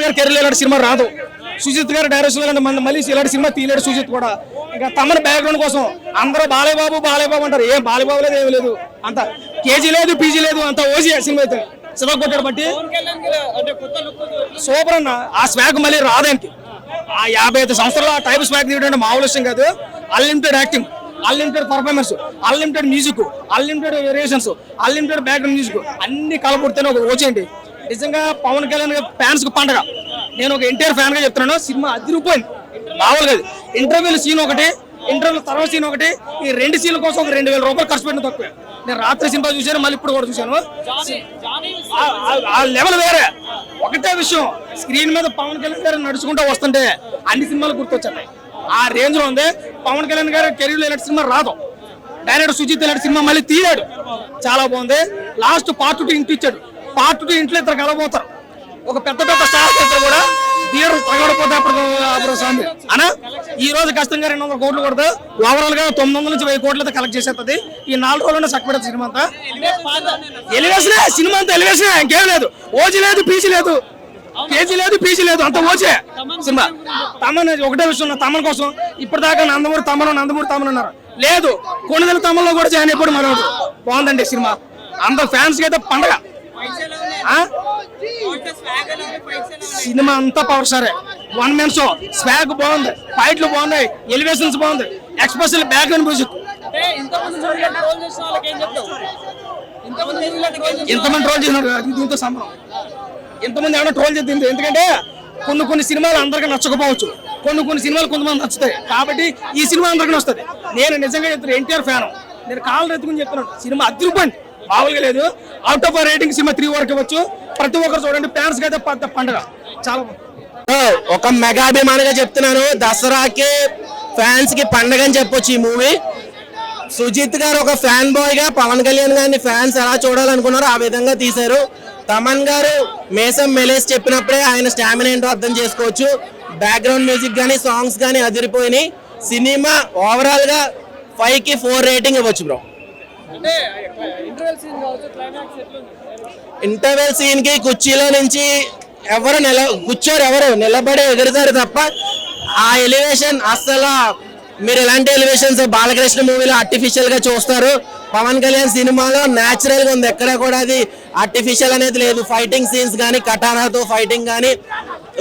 గారు కెరీర్ ఇలాంటి సినిమా రాదు. సుజిత్ గారు డైరెక్షన్ మళ్ళీ ఇలాంటి సినిమా తీయలేడు సుజిత్ కూడా. ఇంకా తమన్ బ్యాక్గ్రౌండ్ కోసం అందరూ బాలయ్యబాబు అంటారు. ఏం బాలయ్యబాబు లేదు, ఏమి లేదు, అంత కేజీ లేదు, పీజీ లేదు, అంత ఓజీ సినిమా అయితే సినిమా కొట్టాడు బట్టి సూపర్ అన్న. ఆ స్వాగ్ మళ్ళీ రాదానికి. ఆ 55 సంవత్సరాలు ఆ టైప్ స్వాగ్ తీయడం మామూలు విషయం కాదు. Unlimited acting, unlimited performance, unlimited music, unlimited variations, unlimited background music అన్ని కలపడితేనే ఒక వచ్చేయండి. నిజంగా పవన్ కళ్యాణ్ ఫ్యాన్స్ కు పండగ. నేను ఒక ఎన్టీఆర్ ఫ్యాన్ గా చెప్తున్నాను. సినిమా అదిరిపోయింది, మామూలుగా. ఇంటర్వ్యూల సీన్ ఒకటి, ఇంటర్వ్యూల తర్వాత సీన్ ఒకటి, ఈ 2 సీన్ల కోసం ఒక 2000 రూపాయలు ఖర్చు పెట్టిన తక్కువే. నేను రాత్రి సినిమా చూశాను, మళ్ళీ ఇప్పుడు కూడా చూశాను. ఆ లెవెల్ వేరే. ఒకటే విషయం, స్క్రీన్ మీద పవన్ కళ్యాణ్ గారు నడుచుకుంటూ వస్తుంటే అన్ని సినిమాలు గుర్తొచ్చాయి. ఆ రేంజ్ లో ఉంది. పవన్ కళ్యాణ్ గారు కెరీర్ లో ఇలాంటి సినిమా రాదు. డైరెక్టర్ సుజిత్ ఇలాంటి సినిమా మళ్ళీ తీయాడు, చాలా బాగుంది. లాస్ట్ పార్ట్ 2 ఇంటి ఇచ్చాడు. పార్ట్ 2 ఇంట్లో ఇద్దరు కలబోతారు. ఒక పెద్ద స్టార్ ఇద్దరు కూడా థియేటర్ తగలడిపోతే అప్పుడు స్వామి అనా. ఈ రోజు కష్టంగా 200 కోట్లు కొడతా, ఓవరాల్ గా 900 నుంచి 1000 కోట్లు అయితే కలెక్ట్ చేసేస్తుంది. ఈ 4 రోజుల్లో చక్కబెడతా సినిమా అంతా. ఎలివేషనే సినిమా అంతా, ఎలివేషనే, ఇంకేం లేదు. ఓజీ లేదు, పీజీ లేదు, కేజీ లేదు, పీజీ లేదు, అంత ఓచే సినిమా. తమన్ ఒకటే విషయం, తమన్ కోసం ఇప్పటిదాకా నందమూరి తమన్ అన్నారు. లేదు, కొనుదల తమన్లో కూడా జాయిన్ అయిపోయి మనోడు. బాగుందండి సినిమా. అందరు ఫ్యాన్స్ కి అయితే పండగ. సినిమా అంతా పవర్ స్టారే. 1 man show. స్వాగ్ బాగుంది, ఫైట్లు బాగున్నాయి, ఎలివేషన్స్ బాగుంది, ఎక్స్ప్రెషన్, బ్యాక్గ్రౌండ్ మ్యూజిక్. ఇంతమంది ట్రోల్ చేసినాడు, దీంతో సంబరం. ఇంతమంది ఏమైనా ట్రోల్ చేద్దింది. ఎందుకంటే కొన్ని సినిమాలు అందరికీ నచ్చకపోవచ్చు, కొన్ని సినిమాలు కొంతమంది నచ్చుతాయి. కాబట్టి ఈ సినిమా అందరికీ వస్తుంది. నేను నిజంగా చెప్తాను, ఎన్టీఆర్ ఫ్యాన్. నేను కాళ్ళు ఎత్తుకుని చెప్తున్నాను, సినిమా అదిరిపోయింది, మామూలుగా లేదు. అవుట్ ఆఫ్ రేటింగ్ సినిమా 3 వరకు ఇవ్వచ్చు. ప్రతి ఒక్కరు చూడండి, ఫ్యాన్స్ కి అయితే పండుగ చాలా బాగుంది. ఒక మెగా అభిమానిగా చెప్తున్నాను, దసరాకి ఫ్యాన్స్ కి పండుగ అని చెప్పొచ్చు ఈ మూవీ. సుజిత్ గారు ఒక ఫ్యాన్ బాయ్ గా పవన్ కళ్యాణ్ గారిని ఫ్యాన్స్ ఎలా చూడాలనుకున్నారో ఆ విధంగా తీశారు. తమన్ గారు మేసం మెలేసి చెప్పినప్పుడే ఆయన స్టామినా ఏంటో అర్థం చేసుకోవచ్చు. బ్యాక్గ్రౌండ్ మ్యూజిక్ గానీ, సాంగ్స్ గానీ అదిరిపోయినాయి. సినిమా ఓవరాల్ గా 5కి 4 రేటింగ్ ఇవ్వచ్చు బ్రో. ఇంటర్వెల్ సీన్ కి కుర్చీలో నుంచి ఎవరు నిలబడి ఎగురుతారు తప్ప ఆ ఎలివేషన్ అస్సలు మీరు ఎలాంటి ఎలివేషన్స్ బాలకృష్ణ మూవీలో ఆర్టిఫిషియల్ గా చూస్తారు. పవన్ కళ్యాణ్ సినిమాలో న్యాచురల్ గా ఉంది, ఎక్కడ కూడా అది ఆర్టిఫిషియల్ అనేది లేదు. ఫైటింగ్ సీన్స్ కానీ, కటానాతో ఫైటింగ్ కానీ,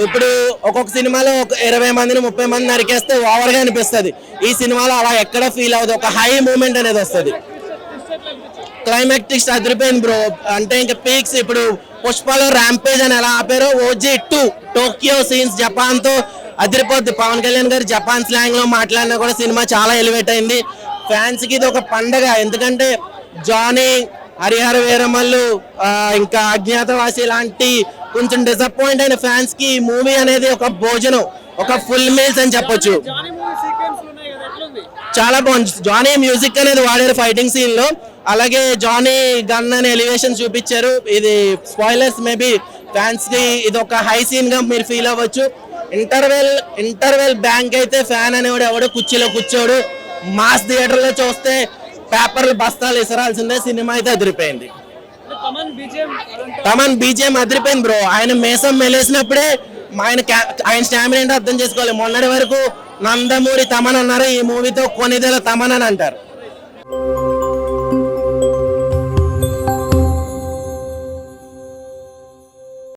ఇప్పుడు ఒక్కొక్క సినిమాలో 20 మందిని 30 మంది నరికేస్తే ఓవర్ గా అనిపిస్తుంది. ఈ సినిమాలో అలా ఎక్కడ ఫీల్ అవుతుంది, ఒక హై మూమెంట్ అనేది వస్తుంది. క్లైమాక్టిక్స్ అదిరిపోయింది బ్రో. అంటే ఇంకా పీక్స్. ఇప్పుడు పుష్పలో ర్యాంపేజ్ అని ఎలా ఆపారో, ఓజీ 2 టోక్యో సీన్స్ జపాన్ తో అదిరిపోద్ది. పవన్ కళ్యాణ్ గారు జపాన్ స్లాంగ్ లో మాట్లాడినా కూడా సినిమా చాలా ఎలివేట్ అయింది. ఫ్యాన్స్ కి ఇది ఒక పండగ. ఎందుకంటే జానీ, హరిహర వీరమల్లు, ఇంకా అజ్ఞాతవాసి లాంటి కొంచెం డిసప్పాయింట్ అయిన ఫ్యాన్స్ కి మూవీ అనేది ఒక భోజనం, ఒక ఫుల్ మీల్స్ అని చెప్పొచ్చు. చాలా బాగుంది. జానీ మ్యూజిక్ అనేది వాడారు ఫైటింగ్ సీన్ లో. అలాగే జానీ గన్ అనే ఎలివేషన్ చూపించారు. ఇది స్పాయిలర్స్, మేబీ ఫ్యాన్స్ కి ఇది ఒక హై సీన్ గా మీరు ఫీల్ అవ్వచ్చు. ఇంటర్వెల్ బ్యాంక్ అయితే ఫ్యాన్ అనేవాడు ఎవడో కుర్చీలో కూర్చోడు. మాస్ థియేటర్ లో చూస్తే పేపర్లు బస్తాలు ఇసరాల్సిందే. సినిమా అయితే అదిరిపోయింది. తమన్ బీజిఎం అదిరిపోయింది బ్రో. ఆయన మేసం మెలేసినప్పుడే ఆయన స్టామినా ఏంటో అర్థం చేసుకోవాలి. మొన్నటి వరకు నందమూరి తమన్ అన్నారు, ఈ మూవీతో కొనిదెల తమన్ అని అంటారు.